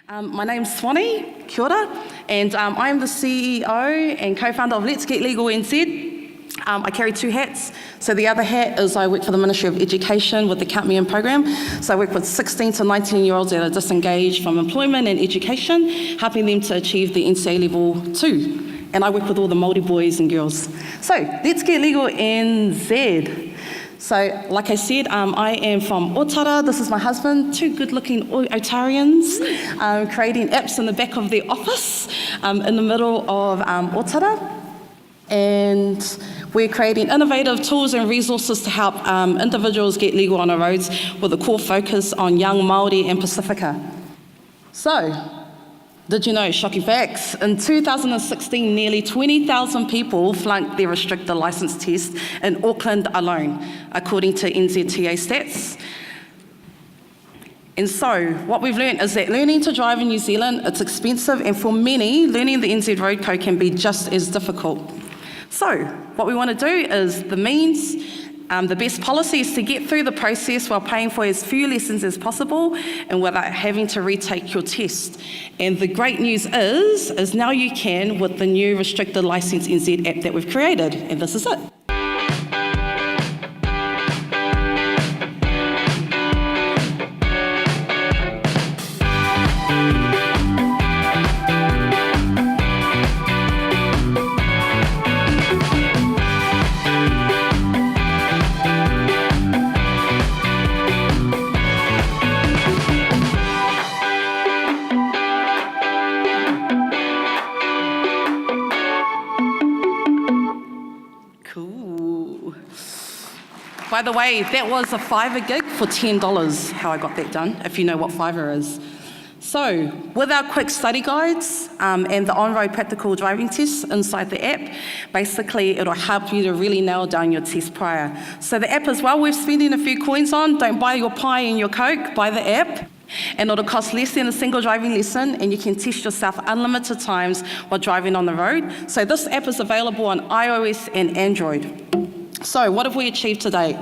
My name's Swanie, kia ora, and I am the CEO and co-founder of Let's Get Legal NZ. I carry two hats. So the other hat is I work for the Ministry of Education with the Count Me In program. So I work with 16 to 19-year-olds that are disengaged from employment and education, helping them to achieve the NCA level 2. And I work with all the Māori boys and girls. So Let's Get Legal NZ. So, like I said, I am from Otara. This is my husband, two good-looking Otarians, creating apps in the back of their office in the middle of Otara. And we're creating innovative tools and resources to help individuals get legal on our roads with a core focus on young Māori and Pacifica. So, did you know, shocking facts, in 2016, nearly 20,000 people flunked their restrictor licence test in Auckland alone, according to NZTA stats. And so, what we've learned is that learning to drive in New Zealand, it's expensive, and for many, learning the NZ road code can be just as difficult. So, what we want to do is the best policy is to get through the process while paying for as few lessons as possible and without having to retake your test. And the great news is now you can with the new Restricted Licence NZ app that we've created, and this is it. By the way, that was a Fiverr gig for $10, how I got that done, if you know what Fiverr is. So, with our quick study guides and the on-road practical driving tests inside the app, basically it'll help you to really nail down your test prior. So the app as well, we're spending a few coins on. Don't buy your pie and your Coke, buy the app. And it'll cost less than a single driving lesson, and you can test yourself unlimited times while driving on the road. So this app is available on iOS and Android. So what have we achieved to date?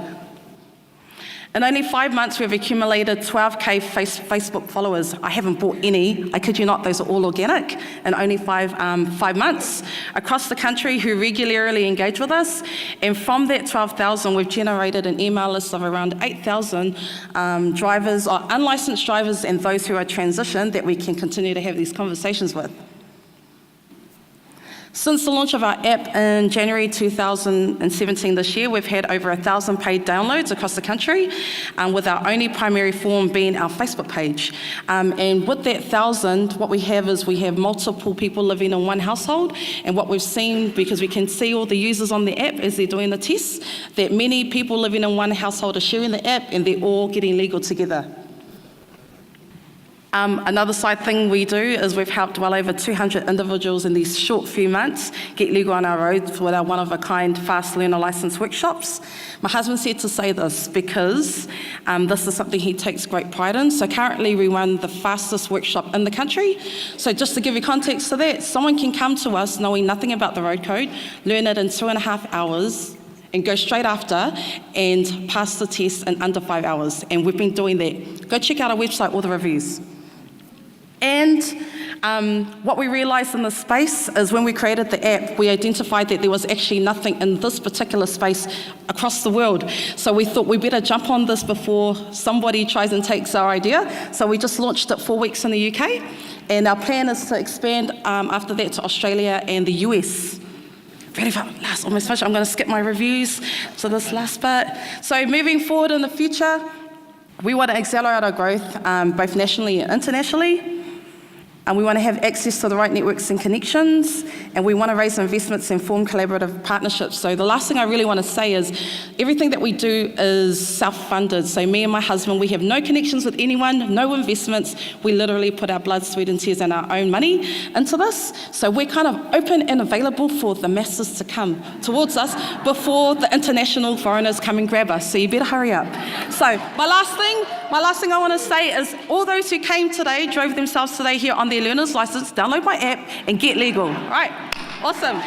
In only 5 months, we've accumulated 12K Facebook followers. I haven't bought any. I kid you not, those are all organic in only five months across the country who regularly engage with us. And from that 12,000, we've generated an email list of around 8,000 drivers or unlicensed drivers and those who are transitioned that we can continue to have these conversations with. Since the launch of our app in January 2017 this year, we've had over 1,000 paid downloads across the country, with our only primary form being our Facebook page. And with that 1,000, what we have multiple people living in one household, and what we've seen, because we can see all the users on the app as they're doing the tests, that many people living in one household are sharing the app and they're all getting legal together. Another side thing we do is we've helped well over 200 individuals in these short few months get legal on our roads with our one-of-a-kind fast learner license workshops. My husband said to say this because this is something he takes great pride in. So currently we run the fastest workshop in the country. So just to give you context to that, someone can come to us knowing nothing about the road code, learn it in 2.5 hours, and go straight after and pass the test in under 5 hours. And we've been doing that. Go check out our website, all the reviews. And what we realized in this space is when we created the app, we identified that there was actually nothing in this particular space across the world. So we thought we better jump on this before somebody tries and takes our idea. So we just launched it 4 weeks in the UK. And our plan is to expand after that to Australia and the US. Ready for last, almost finished. I'm going to skip my reviews to this last bit. So moving forward in the future, we want to accelerate our growth both nationally and internationally. And we want to have access to the right networks and connections, and we want to raise investments and form collaborative partnerships. So the last thing I really want to say is everything that we do is self-funded. So me and my husband, we have no connections with anyone, no investments. We literally put our blood, sweat and tears and our own money into this. So we're kind of open and available for the masses to come towards us before the international foreigners come and grab us. So you better hurry up. So my last thing I want to say is all those who came today, drove themselves today here on their learner's license, download my app and get legal. All right, awesome.